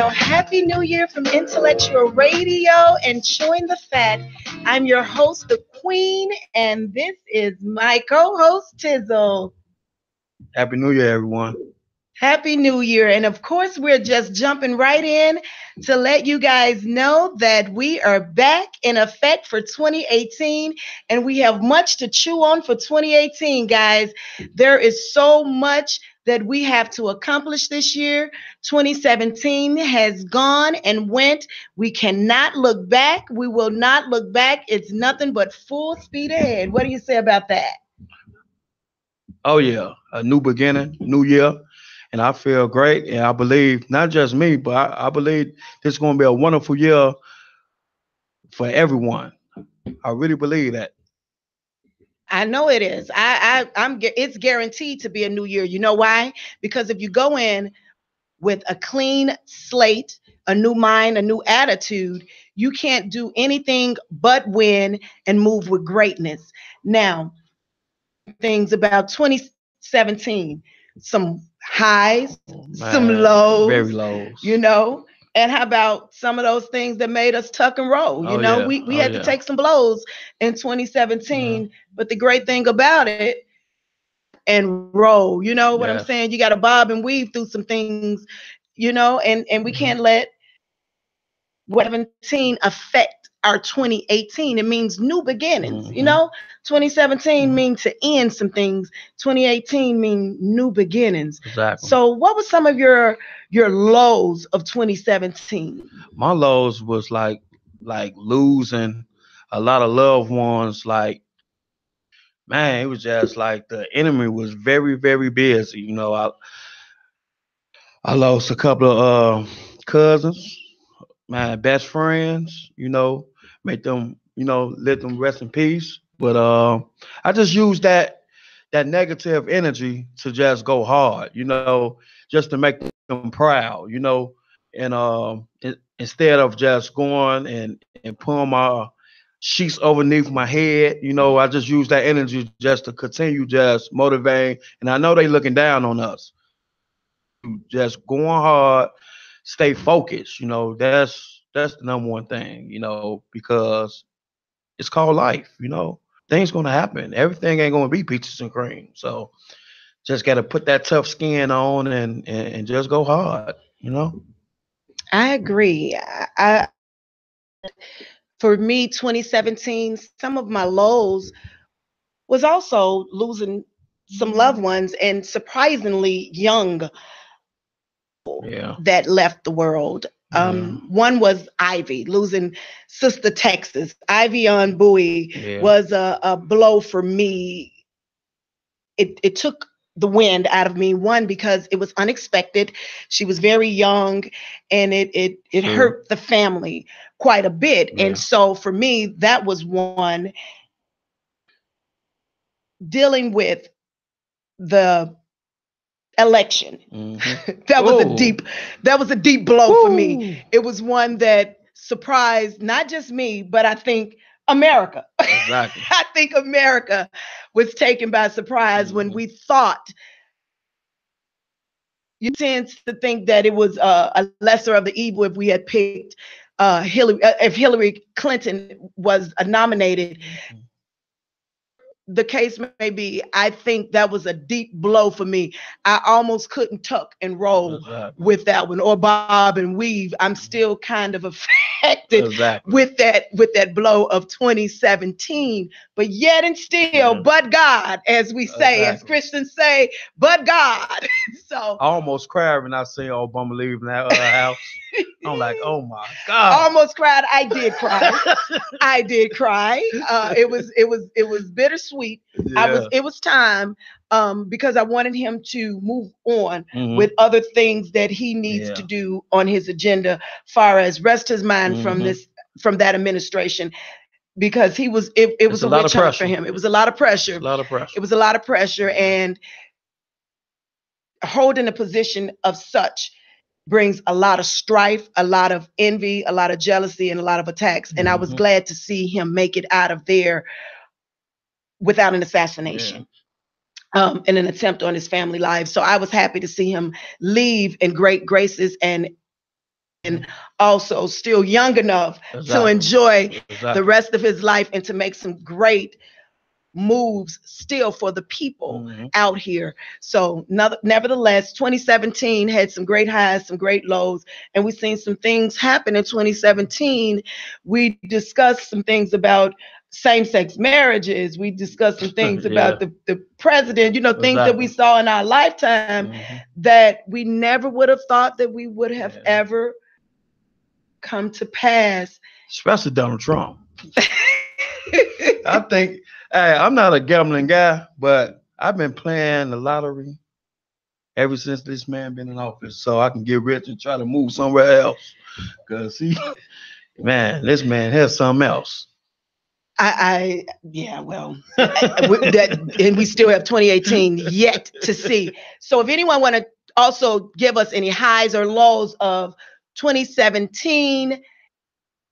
Well, Happy New Year from Intellectual Radio and Chewing the Fat. I'm your host, the Queen, and this is my co-host, Tizzle. Happy New Year, everyone. Happy New Year. And of course, we're just jumping right in to let you guys know that we are back in effect for 2018 and we have much to chew on for 2018, guys. There is so much that we have to accomplish this year. 2017 has gone and went. We cannot look back. We will not look back. It's nothing but full speed ahead. What do you say about that? Oh yeah, a new beginning, new year, and I feel great. And I believe not just me, but I believe this is going to be a wonderful year for everyone. I really believe that. I know it is. It's guaranteed to be a new year. You know why? Because if you go in with a clean slate, a new mind, a new attitude, you can't do anything but win and move with greatness. Now, things about 2017, some highs, some Man, very lows, lows. you know. And how about some of those things that made us tuck and roll? You Oh know, yeah, we oh had to yeah, take some blows in yeah. 2017. But the great thing about it, and roll, you know what I'm Yes. saying? You got to bob and weave through some things, you know, and we Hmm. can't let what 17 affect our 2018. It means new beginnings, you Hmm. know. 2017 Hmm. means to end some things. 2018 mean new beginnings. Exactly. So what was some of your lows of 2017? My lows was like losing a lot of loved ones. Like man, it was just like the enemy was very very busy. I lost a couple of cousins, my best friends, make them, let them rest in peace. But I just used that negative energy to just go hard, just to make them proud, and instead of just going and pulling my sheets underneath my head, I just use that energy just to continue just motivating. And I know they looking down on us. Just going hard, stay focused. That's the number one thing. Because it's called life. Things gonna happen. Everything ain't gonna be peaches and cream. So just gotta put that tough skin on and just go hard. I agree. For me, 2017, some of my lows was also losing some loved ones and surprisingly young Yeah. that left the world. Yeah. One was Ivy, losing Sister Texas. Ivy on Bowie Yeah. was a blow for me. It took the wind out of me. One, because it was unexpected. She was very young, and it True. hurt the family quite a bit. And Yeah. so for me, that was one. Dealing with the election. Hmm. that was a Oh. deep that was a deep blow for me. Woo. It was one that surprised not just me, but I think America. Exactly. I think America was taken by surprise when Hmm. we thought, you tend to think that it was a lesser of the evil if we had picked Hillary, if Hillary Clinton was nominated. The case may be, I think that was a deep blow for me. I almost couldn't tuck and roll Exactly. with that one, or bob and weave. I'm still kind of affected Exactly. with that blow of 2017. But yet and still, Yeah. but God, as we say, as Exactly. Christians say, but God. So I almost cried when I seen Obama leaving that house. I'm like, oh my God. almost cried. I did cry. I did cry. It was bittersweet. Yeah. It was time, because I wanted him to move on Hmm. with other things that he needs to Yeah. do on his agenda, far as rest his mind Hmm. from that administration, because it It's was a a lot of witch hunt for pressure. him. It was a lot of pressure. It's a lot of It pressure. was a lot of pressure, Yeah. and holding a position of such brings a lot of strife, a lot of envy, a lot of jealousy, and a lot of attacks. And I was Hmm. glad to see him make it out of there without an Yeah. assassination, and an attempt on his family life. So I was happy to see him leave in great graces and and also still young enough to Exactly. enjoy the Exactly. rest of his life and to make some great moves still for the people Hmm. out here. So, nevertheless, 2017 had some great highs, some great lows, and we've seen some things happen in 2017. We discussed some things about same-sex marriages. We discussed some things about Yeah. the president, things that we Exactly. saw in our lifetime Hmm. that we never would have thought that we would have Yeah. ever come to pass. Especially Donald Trump. I think, hey, I'm not a gambling guy, but I've been playing the lottery ever since this man been in office, so I can get rich and try to move somewhere else. Cause he, man, this man has something else. Yeah, well, and we still have 2018 yet to see. So if anyone want to also give us any highs or lows of 2017,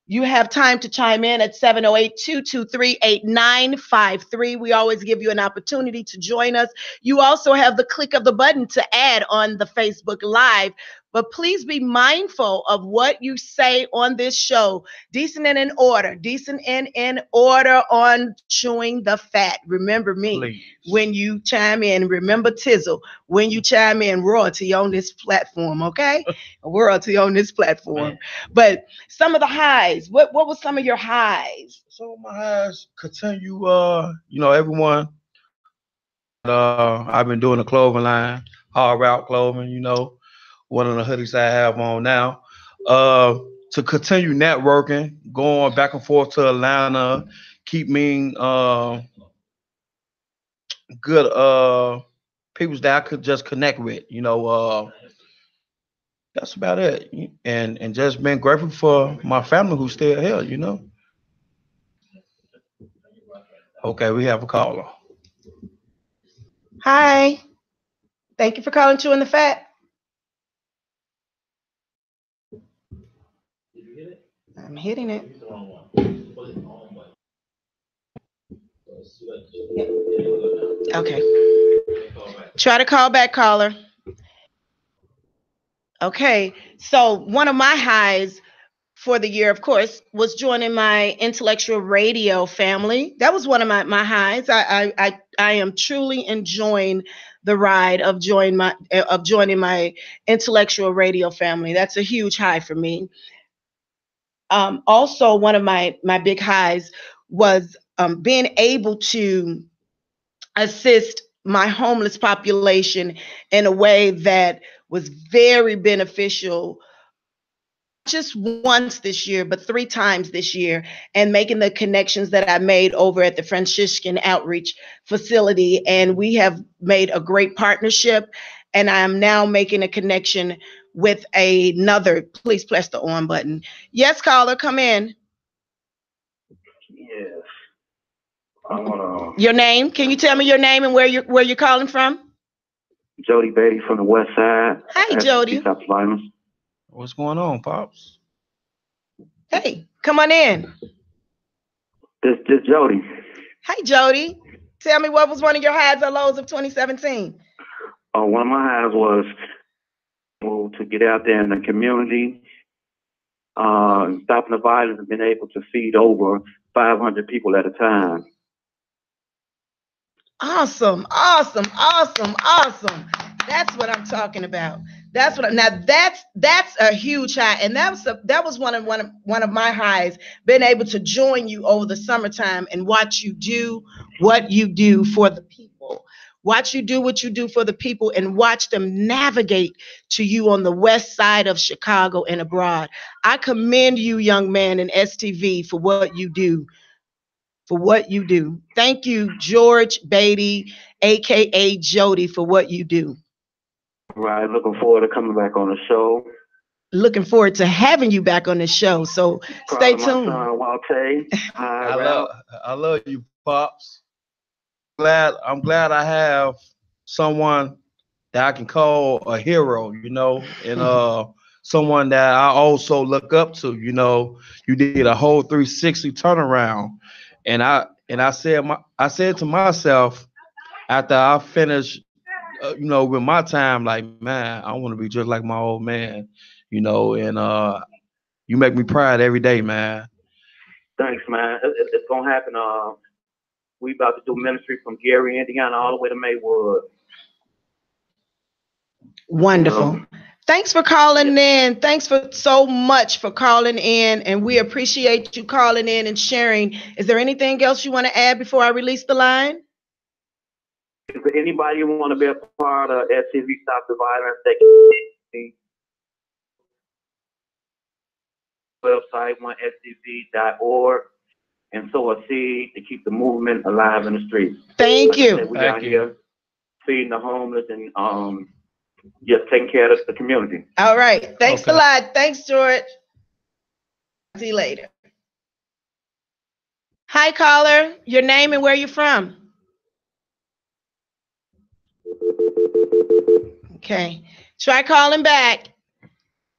you have time to chime in at 708-223-8953. We always give you an opportunity to join us. You also have the click of the button to add on the Facebook Live. But please be mindful of what you say on this show. Decent and in order. Decent and in order on chewing the fat. Remember me Please. when you chime in. Remember Tizzle when you chime in. Royalty on this platform, okay? Royalty on this platform. Man. But some of the highs. What was some of your highs? So my eyes continue. Everyone. I've been doing a clothing line, hard route clothing. One of the hoodies I have on now. Uh, to continue networking, going back and forth to Atlanta, keep me good people that I could just connect with. That's about it. And just been grateful for my family who's still here. Okay, we have a caller. Hi. Thank you for calling Chewing the Fat. I'm hitting it. Okay. Try to call back, caller. Okay. So one of my highs for the year, of course, was joining my intellectual radio family. That was one of my highs. I am truly enjoying the ride of joining my intellectual radio family. That's a huge high for me. Also, one of my big highs was being able to assist my homeless population in a way that was very beneficial just once this year, but three times this year, and making the connections that I made over at the Franciscan Outreach Facility. And we have made a great partnership. And I am now making a connection with another. Please press the on button. Yes, caller, come in. Yes. I want Your name? Can you tell me your name and where you're calling from? Jody Beatty from the West Side. Hi, Jody. South Carolina. What's going on, pops? Hey, come on in. This Jody. Hi, Jody. Tell me what was one of your highs or lows of 2017? One of my highs was to get out there in the community, stopping the violence, and being able to feed over 500 people at a time. Awesome, awesome, awesome, awesome. That's what I'm talking about. That's a huge high, and that was one of my highs. Being able to join you over the summertime and watch you do what you do for the people. Watch you do what you do for the people and watch them navigate to you on the west side of Chicago and abroad. I commend you, young man in STV, for what you do for what you do. Thank you, George Beatty, aka Jody, for what you do. Right, looking forward to coming back on the show. Looking forward to having you back on the show. So Proud stay of my tuned. son, Walte. I love you, pops. I'm glad I have someone that I can call a hero, and someone that I also look up to. You did a whole 360 turnaround, and I said to myself after I finished, with my time, like, man, I want to be just like my old man. And you make me proud every day, man. Thanks, man. It's gonna happen. We about to do ministry from Gary, Indiana, all the way to Maywood. Wonderful. Thanks for calling in. Thanks for so much for calling in, and we appreciate you calling in and sharing. Is there anything else you want to add before I release the line? If anybody want to be a part of SCV Stop the Violence, they can website onescv.org and sow a seed to keep the movement alive in the streets. Thank you. We out here feeding the homeless and just taking care of the community. All right. Thanks a lot. Thanks, George. See you later. Hi, caller. Your name and where you're from. Okay. Try calling back.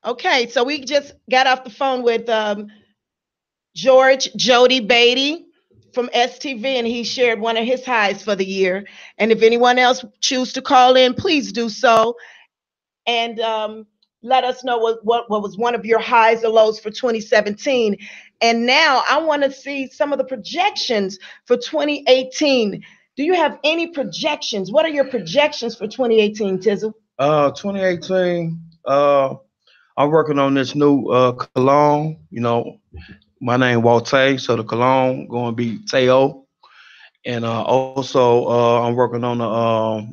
Okay. So we just got off the phone with George Jody Beatty from STV, and he shared one of his highs for the year. And if anyone else choose to call in, please do so. And let us know what was one of your highs or lows for 2017. And now I want to see some of the projections for 2018. Do you have any projections? What are your projections for 2018, Tizzle? 2018, I'm working on this new cologne. My name Walter, so the cologne going to be Teo. And also I'm working on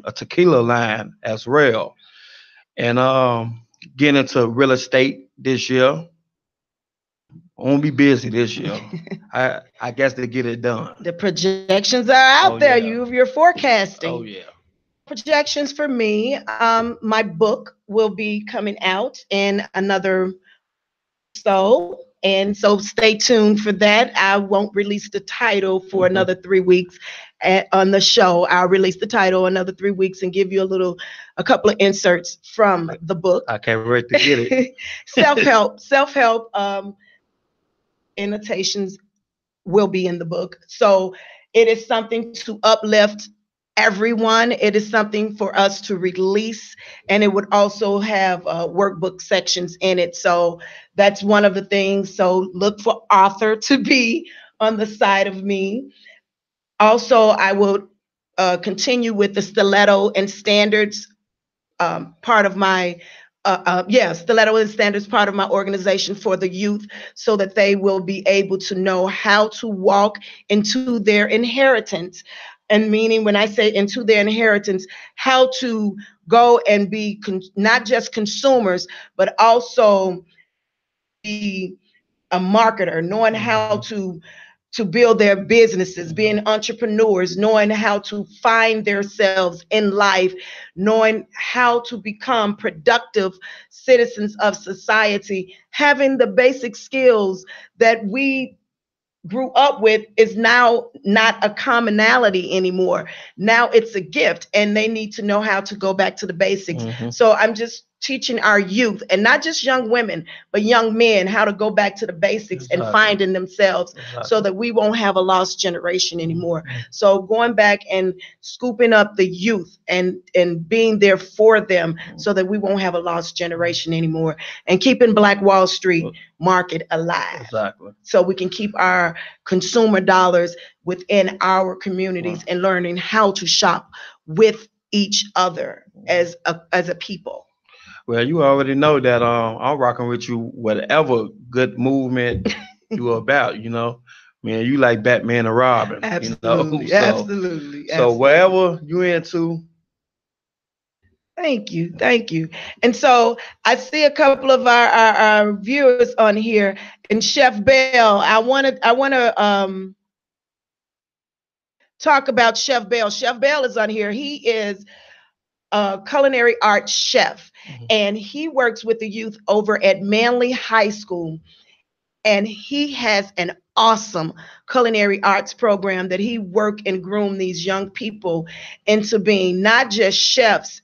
a tequila line as well. And getting into real estate this year. I'm gonna be busy this year. I guess to get it done. The projections are out there. Yeah. You're forecasting. Oh yeah. Projections for me. My book will be coming out in another and so stay tuned for that. I won't release the title for another 3 weeks on the show. I'll release the title another 3 weeks and give you a couple of inserts from the book. I can't wait to get it. Self-help annotations will be in the book. So it is something to uplift everyone. It is something for us to release, and it would also have workbook sections in it. So that's one of the things. So look for author to be on the side of me. Also, I will continue with the stiletto and standards part of my stiletto and standards part of my organization for the youth, so that they will be able to know how to walk into their inheritance. And meaning, when I say into their inheritance, how to go and be not just consumers, but also be a marketer, knowing how to build their businesses, being entrepreneurs, knowing how to find themselves in life, knowing how to become productive citizens of society, having the basic skills that we grew up with is now not a commonality anymore. Now it's a gift, and they need to know how to go back to the basics. So I'm just teaching our youth, and not just young women, but young men, how to go back to the basics and finding themselves, so that we won't have a lost generation anymore. So going back and scooping up the youth and being there for them, so that we won't have a lost generation anymore, and keeping Black Wall Street market alive. Exactly. So we can keep our consumer dollars within our communities and learning how to shop with each other as a people. Well, you already know that I'm rocking with you whatever good movement you're about, Man, you like Batman and Robin. Absolutely. So, Absolutely. So wherever you into. Thank you. And so I see a couple of our viewers on here. And Chef Bell, I want to talk about Chef Bell. Chef Bell is on here. He is a culinary arts chef, and he works with the youth over at Manly High School. And he has an awesome culinary arts program that he work and groom these young people into being not just chefs,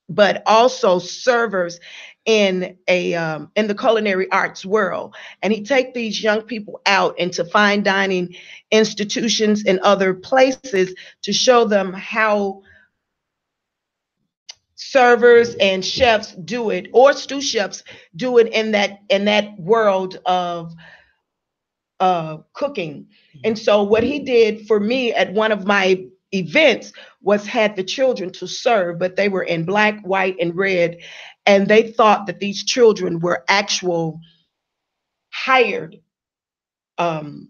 but also servers in the culinary arts world. And he take these young people out into fine dining institutions and other places to show them how servers and chefs do it, or stew chefs do it in that world of cooking. And so what he did for me at one of my events was had the children to serve, but they were in black, white, and red, and they thought that these children were actual hired um,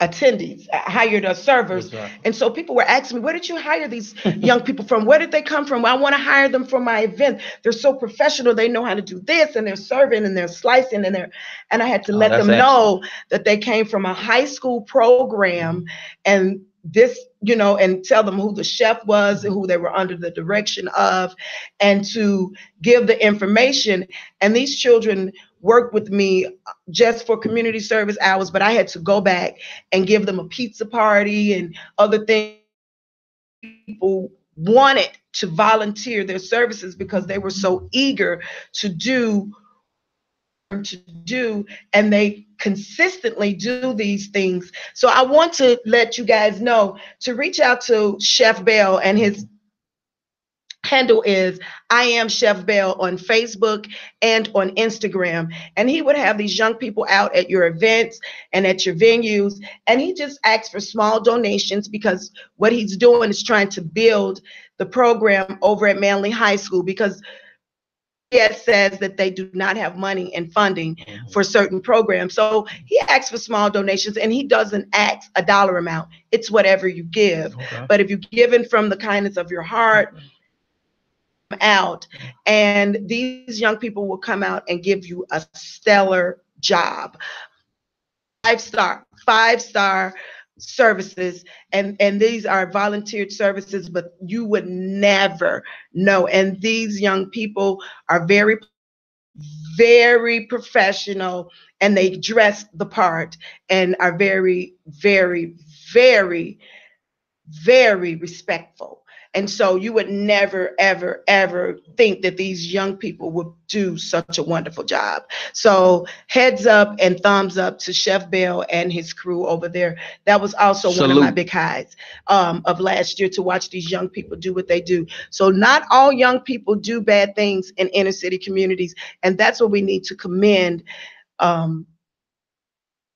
attendees, hired servers. Exactly. And so people were asking me, where did you hire these young people from? Where did they come from? Well, I want to hire them for my event. They're so professional. They know how to do this, and they're serving and they're slicing and I had to let That's them excellent. know that they came from a high school program and this, and tell them who the chef was and who they were under the direction of, and to give the information. And these children worked with me just for community service hours, but I had to go back and give them a pizza party and other things. People wanted to volunteer their services because they were so eager to do, and they consistently do these things. So I want to let you guys know to reach out to Chef Bell, and his handle is I am Chef Bell on Facebook and on Instagram. And he would have these young people out at your events and at your venues. And he just asks for small donations because what he's doing is trying to build the program over at Manly High School, because it says that they do not have money and funding for certain programs. So he asks for small donations, and he doesn't ask a dollar amount. It's whatever you give. Okay. But if you're giving from the kindness of your heart, out, and these young people will come out and give you a stellar job. Five-star services, and these are volunteered services, but you would never know. And these young people are very professional, and they dress the part and are very, very, very, very respectful. And so you would never, ever, ever think that these young people would do such a wonderful job. So heads up and thumbs up to Chef Bell and his crew over there. That was also one of my Salute. big highs of last year, to watch these young people do what they do. So not all young people do bad things in inner city communities. And that's what we need to commend.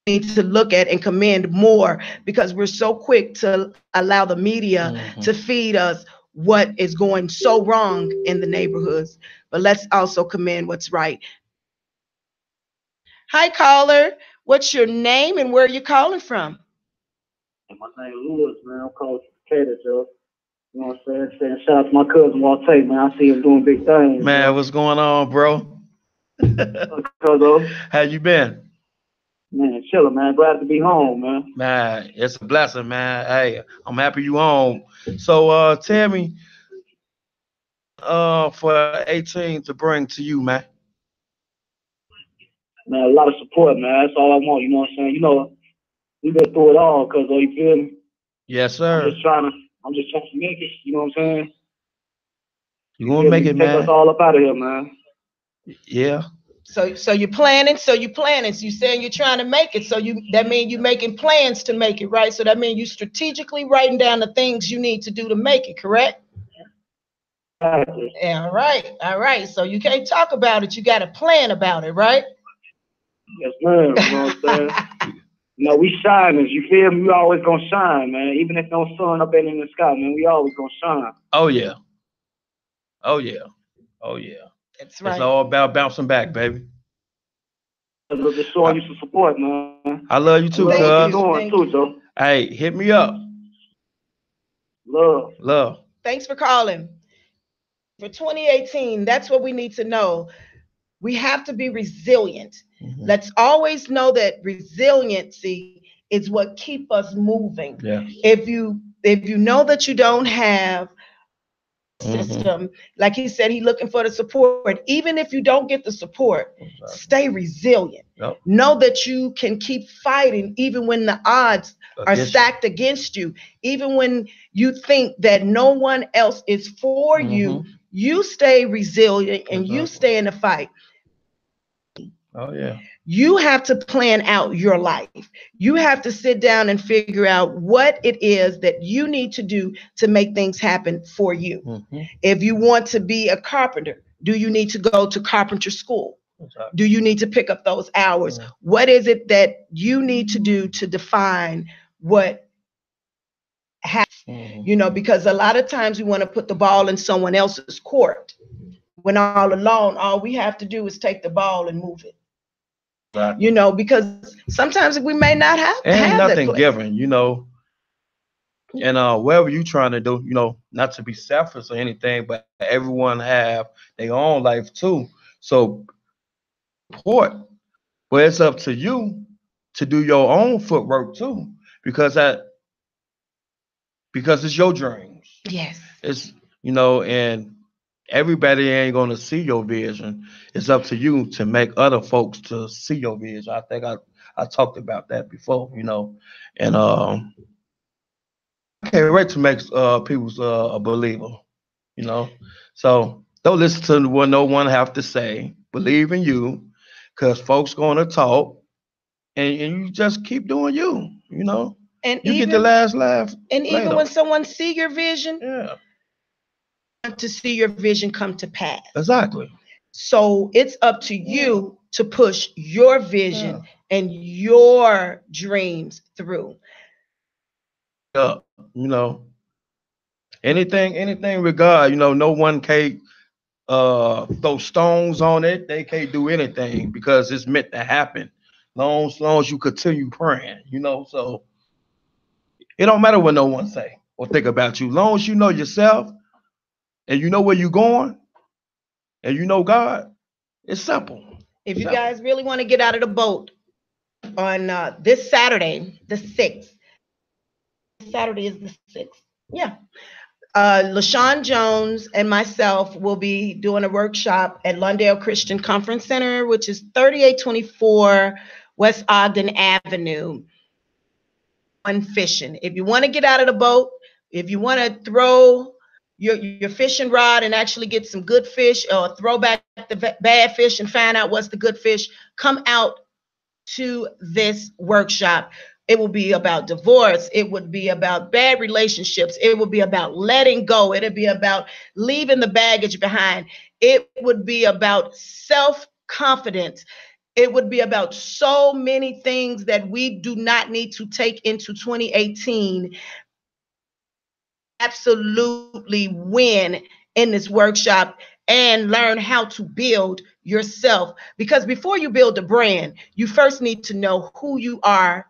Need to look at and commend more, because we're so quick to allow the media to feed us what is going so wrong in the neighborhoods. But let's also commend what's right. Hi, caller. What's your name and where are you calling from? And my name Lewis, man. I'm calling from Decatur, Joe. You know what I'm saying? Saying shout out to my cousin Walt Tate, man. I see him doing big things. Man, what's going on, bro? Cuzzo. How you been? Man, chilling, man. Glad to be home, man. Man, it's a blessing, man. Hey, I'm happy you home. So tell me for 18 to bring to you, man. Man, a lot of support, man. That's all I want. You know what I'm saying? You know, we been through it all, Cuzzo. You feel me? Yes, sir. I'm just trying to make it. You know what I'm saying? You gonna make it, Take man. us all up out of here, man. Yeah. So you're planning. So you saying you're trying to make it. That means you're making plans to make it, right? So that means you strategically writing down the things you need to do to make it, correct? Exactly. Yeah, all right. So you can't talk about it. You got to plan about it, right? Yes, ma'am. You know what I'm saying? You know, we shiners. You feel me? We always gonna shine, man. Even if no sun up in the sky, man, we always gonna shine. Oh yeah. Oh yeah. Oh yeah. That's It's right. all about bouncing back, baby. Just showing you some support, man. I love you too, Love what you're cuz. doing too, Joe. Hey, hit me up. Love. Love. Thanks for calling. For 2018, that's what we need to know. We have to be resilient. Let's always know that resiliency is what keep us moving. Yeah. If you know that you don't have system, like he said, he's looking for the support. Even if you don't get the support, stay resilient. Yep. Know that you can keep fighting even when the odds are stacked against you. Even when you think that no one else is for you, you stay resilient and you stay in the fight. Oh yeah. You have to plan out your life. You have to sit down and figure out what it is that you need to do to make things happen for you. Mm-hmm. If you want to be a carpenter, do you need to go to carpenter school? Exactly. Do you need to pick up those hours? Mm-hmm. What is it that you need to do to define what happens? Mm-hmm. Because a lot of times we want to put the ball in someone else's court when all alone, all we have to do is take the ball and move it. Exactly. Because sometimes we may not have Ain't that nothing play. given, and whatever you trying to do, not to be selfish or anything, but everyone have their own life too. So important, but it's up to you to do your own footwork too, because it's your dreams. Yes. It's and everybody ain't gonna see your vision. It's up to you to make other folks to see your vision. I think I talked about that before, and I can't wait to make people a believer, you know. So don't listen to what no one have to say. Believe in you, cause folks gonna talk, and you just keep doing you. And You get the last laugh even later. when someone see your vision, Yeah, to see your vision come to pass. exactly. So it's up to you to push your vision and your dreams through. Up, anything with God, no one can throw stones on it. They can't do anything because it's meant to happen. Long as you continue praying, so it don't matter what no one say or think about you. Long as you know yourself and you know where you're going and you know God, it's simple. If you guys really want to get out of the boat on this Saturday, the 6th. Saturday is the 6th. Yeah. LaShawn Jones and myself will be doing a workshop at Lundale Christian Conference Center, which is 3824 West Ogden Avenue, on fishing. If you want to get out of the boat, if you want to throw your fishing rod and actually get some good fish, or throw back the bad fish and find out what's the good fish, come out to this workshop. It will be about divorce. It would be about bad relationships. It would be about letting go. It'll be about leaving the baggage behind. It would be about self-confidence. It would be about so many things that we do not need to take into 2018. Absolutely win in this workshop and learn how to build yourself. Because before you build a brand, you first need to know who you are,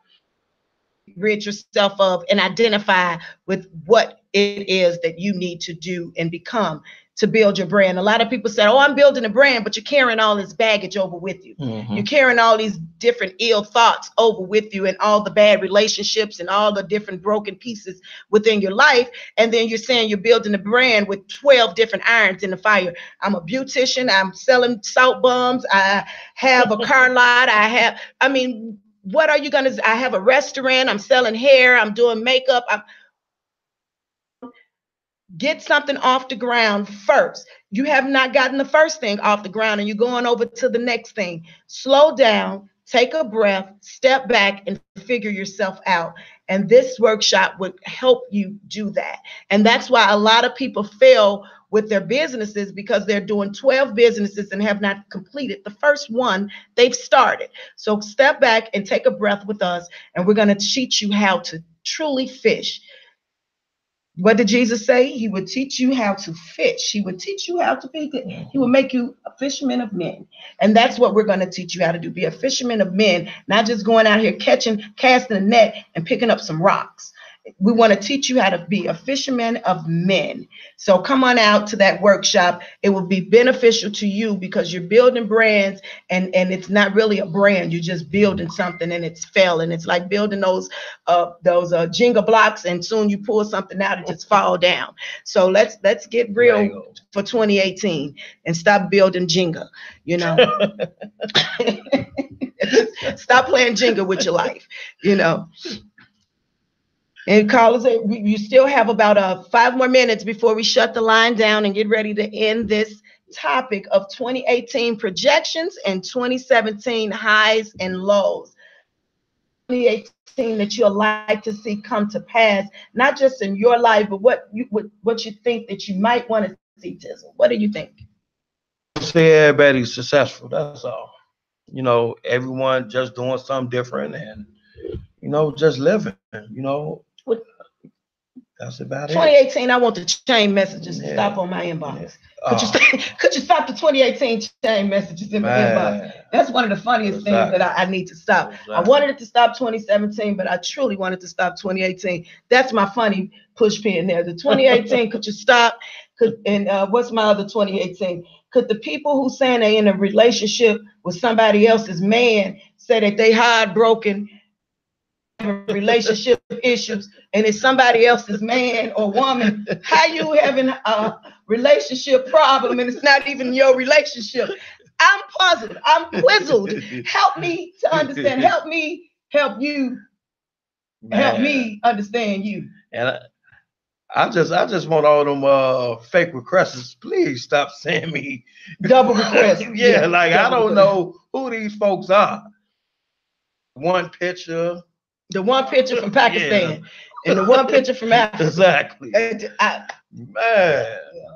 rid yourself of, and identify with what it is that you need to do and become to build your brand. A lot of people say, oh, I'm building a brand, but you're carrying all this baggage over with you. Mm-hmm. You're carrying all these different ill thoughts over with you, and all the bad relationships and all the different broken pieces within your life. And then you're saying you're building a brand with 12 different irons in the fire. I'm a beautician. I'm selling salt bombs. I have a car lot. What are you going to, I have a restaurant. I'm selling hair. I'm doing makeup. Get something off the ground first. You have not gotten the first thing off the ground and you're going over to the next thing. Slow down, take a breath, step back, and figure yourself out. And this workshop would help you do that. And that's why a lot of people fail with their businesses, because they're doing 12 businesses and have not completed the first one they've started. So step back and take a breath with us, and we're going to teach you how to truly fish. What did Jesus say? He would teach you how to fish. He would teach you how to fish. He would make you a fisherman of men. And that's what we're going to teach you how to do. Be a fisherman of men, not just going out here casting a net and picking up some rocks. We want to teach you how to be a fisherman of men. So come on out to that workshop. It will be beneficial to you because you're building brands, and it's not really a brand. You're just building something and it's failing. It's like building those Jenga blocks, and soon you pull something out and just fall down. So let's get real for 2018 and stop building Jenga, Stop playing Jenga with your life, And Carlos, you still have about 5 more minutes before we shut the line down and get ready to end this topic of 2018 projections and 2017 highs and lows. 2018 that you'd like to see come to pass, not just in your life, but what you think that you might want to see, Tizzle. What do you think? Say everybody's successful. That's all. You know, everyone just doing something different and, you know, just living, you know. What, that's about 2018, I want the chain messages to Yeah. stop on my inbox. Yeah. Could you stop the 2018 chain messages in my inbox? That's one of the funniest things that I need to stop. I wanted it to stop 2017, but I truly wanted to stop 2018. That's my funny push pin there. The 2018, could you stop? And what's my other 2018? Could the people who saying they in a relationship with somebody else's man say that they heartbroken, relationship issues, and it's somebody else's man or woman? How you having a relationship problem and it's not even your relationship? I'm puzzled. I'm quizzled. Help me to understand. Help me help you. Man. Help me understand you. And I just want all them fake requests. Please stop sending me double requests. Yeah, like I don't know who these folks are. One picture. The one picture from Pakistan and the one picture from Africa. Exactly. Man.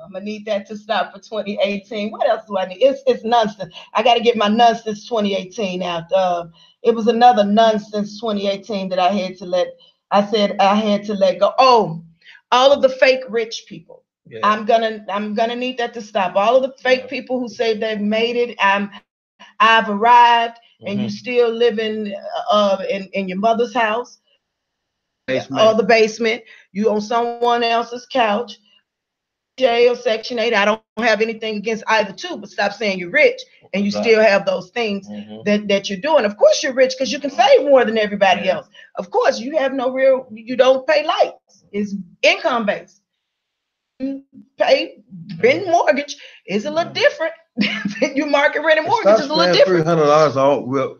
I'm gonna need that to stop for 2018. What else do I need? It's nonsense. I got to get my nonsense 2018 out. It was another nonsense 2018 that I had to let go. Oh, all of the fake rich people. Yeah. I'm gonna need that to stop. All of the fake people who say they've made it. I've arrived, and you still living in your mother's house, or the basement. You on someone else's couch, jail, Section 8. I don't have anything against either two, but stop saying you're rich and you still have those things that you're doing. Of course you're rich because you can save more than everybody else. Of course you have you don't pay lights. It's income based. You pay rent mortgage is a little different. You market rent and mortgage is a little different. $300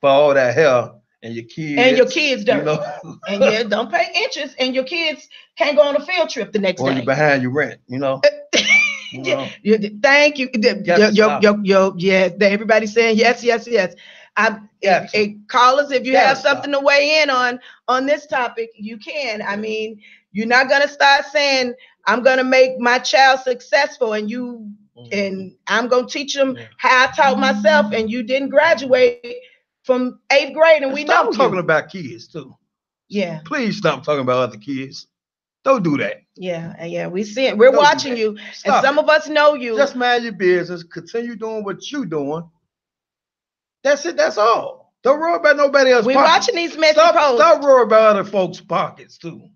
for all that hair and your kids. Don't. You know? And don't pay interest, and your kids can't go on a field trip the next day. Or you're behind your rent, you know. Thank you. Everybody's saying yes. Callers, if you have something to weigh in on this topic, you can. I mean, you're not gonna start saying I'm gonna make my child successful and I'm gonna teach them how I taught myself, and you didn't graduate from 8th grade, and we know you. Stop talking about kids too. Yeah. Please stop talking about other kids. Don't do that. Yeah. We see it. We're watching you, and some of us know you. Just mind your business. Continue doing what you're doing. That's it. That's all. Don't worry about nobody else's pockets. We're watching these messy posts. Stop worrying about other folks' pockets too.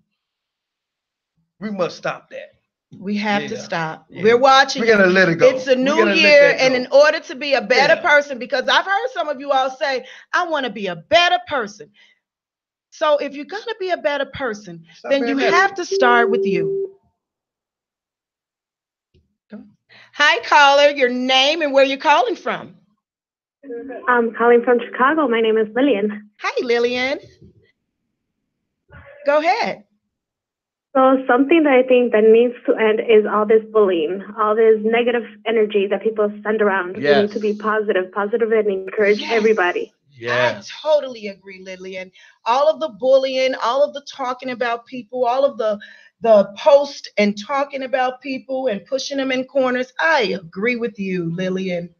We must stop that. We have to stop. Yeah. We're watching. We're gonna let it go. It's a new year, and in order to be a better person, because I've heard some of you all say, "I want to be a better person." So if you're gonna be a better person, then you have to start with you. Hi, caller. Your name and where you're calling from? I'm calling from Chicago. My name is Lillian. Hi, Lillian. Go ahead. So something that I think that needs to end is all this bullying, all this negative energy that people send around. Yes. We need to be positive and encourage everybody. Yeah. I totally agree, Lillian. All of the bullying, all of the talking about people, all of the post and talking about people and pushing them in corners. I agree with you, Lillian.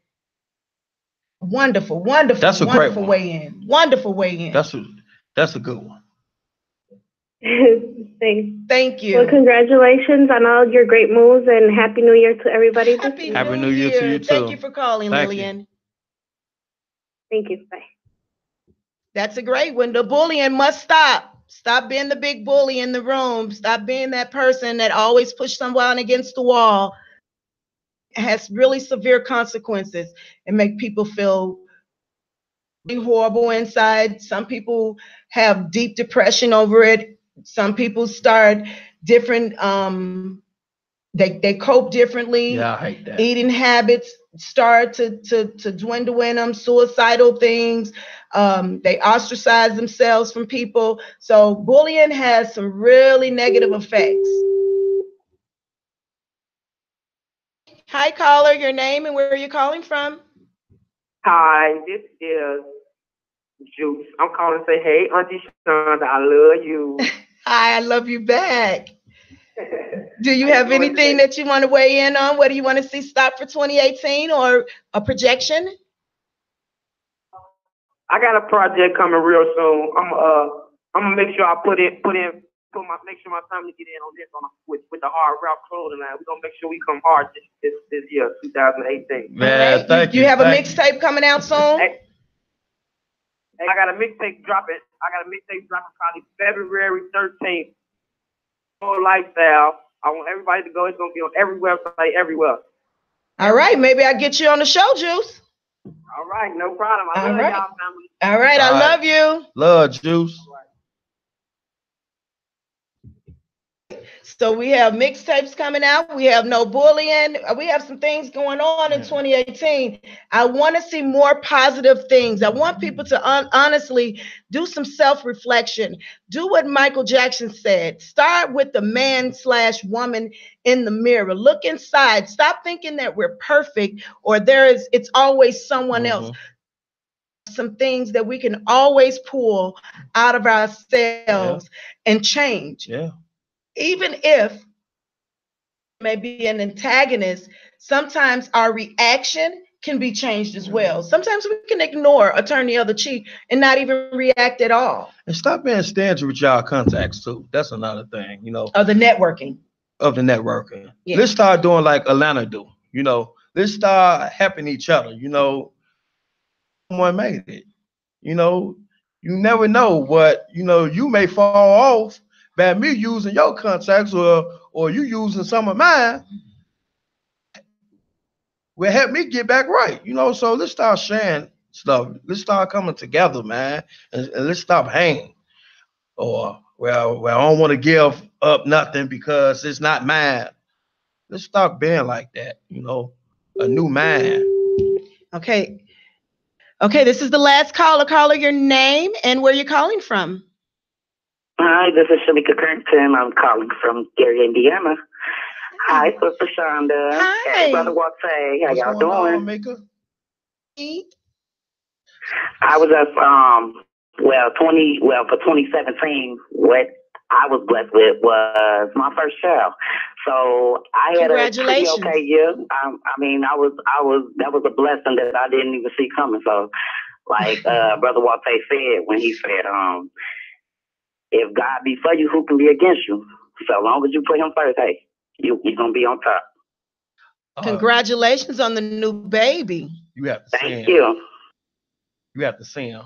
Wonderful. That's a great one. Way in. Wonderful way in. That's a good one. Thank you. Well, congratulations on all your great moves, and Happy New Year to everybody. Happy New Year to you too. Thank you for calling, Lillian. Thank you. Bye. That's a great one. The bullying must stop. Stop being the big bully in the room. Stop being that person that always pushes someone against the wall. It has really severe consequences and make people feel horrible inside. Some people have deep depression over it. Some people start different, they cope differently. Yeah, I hate that. Eating habits start to dwindle in them, suicidal things. They ostracize themselves from people. So bullying has some really negative effects. Hi, caller. Your name and where are you calling from? Hi, this is Juice. I'm calling to say, hey, Auntie Shonda, I love you. Hi, I love you back. Do you How have doing anything today? that you want to weigh in on? What do you want to see stop for 2018 or a projection? I got a project coming real soon. I'm gonna make sure I make sure my family get in on this with the hard rap clothing line. We're gonna make sure we come hard this year, 2018. Man, Right. thank You you. have a Thank you. mixtape coming out soon? Hey, I got a mixtape dropping. Probably February 13th. Full lifestyle. I want everybody to go. It's gonna be on every website, everywhere. All right. Maybe I'll get you on the show, Juice. All right, no problem. I All love right. y'all, family. All right. I All right. love you. Love Juice. So we have mixtapes coming out. We have no bullying. We have some things going on in 2018. I want to see more positive things. I want people to honestly do some self-reflection. Do what Michael Jackson said. Start with the man/woman in the mirror. Look inside. Stop thinking that we're perfect or it's always someone else. Some things that we can always pull out of ourselves and change. Yeah. Even if maybe an antagonist, sometimes our reaction can be changed as well. Sometimes we can ignore or turn the other cheek and not even react at all. And stop being stingy with y'all contacts too. That's another thing, Of the networking. Of the networking. Yeah. Let's start doing like Atlanta do. Let's start helping each other. Someone made it. You never know what, you may fall off by me using your contacts or you using some of mine will help me get back right. So let's start sharing stuff. Let's start coming together, man, and let's stop hanging. Or well, I don't want to give up nothing because it's not mine. Let's stop being like that. A new man. Okay. This is the last caller. Caller, your name and where you're calling from. Hi, this is Shamika Currington. I'm calling from Gary, Indiana. Hi, Sister Shonda. Hi. Hey, Brother Walter. How y'all doing? I was at for 2017, what I was blessed with was my first child. So I had a pretty okay year. That was a blessing that I didn't even see coming. So like Brother Walter said when he said, if God be for you, who can be against you? So long as you put him first, hey, you're gonna be on top. Congratulations on the new baby. You have to Thank you. You have to see him.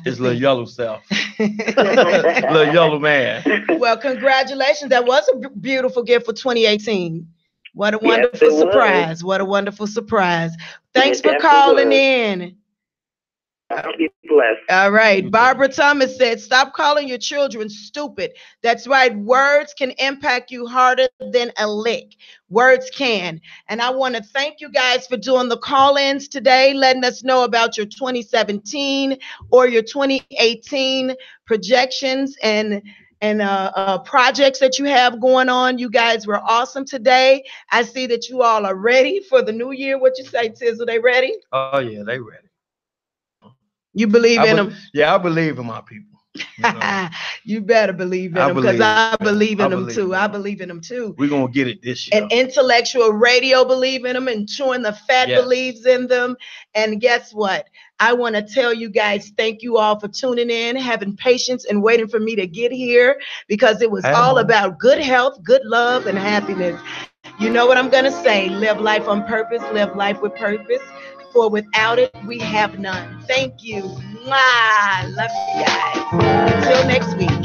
His little yellow self. Little yellow man. Well, congratulations. That was a beautiful gift for 2018. What a wonderful surprise. What a wonderful surprise. Thanks for calling in. All right. Barbara Thomas said, stop calling your children stupid. That's right. Words can impact you harder than a lick. Words can. And I want to thank you guys for doing the call-ins today, letting us know about your 2017 or your 2018 projections and projects that you have going on. You guys were awesome today. I see that you all are ready for the new year. What you say, Tizzle? They ready? Oh, yeah, they ready. You believe in them? Yeah, I believe in my people. You better believe in them because I believe in them too. I believe in them too. We're going to get it this year. And Intellectual Radio believe in them, and Chewing the Fat believes in them. And guess what? I want to tell you guys, thank you all for tuning in, having patience and waiting for me to get here because it was all about good health, good love, and happiness. You know what I'm going to say? Live life on purpose, live life with purpose. For without it, we have none. Thank you. Mwah. Love you guys. Until next week.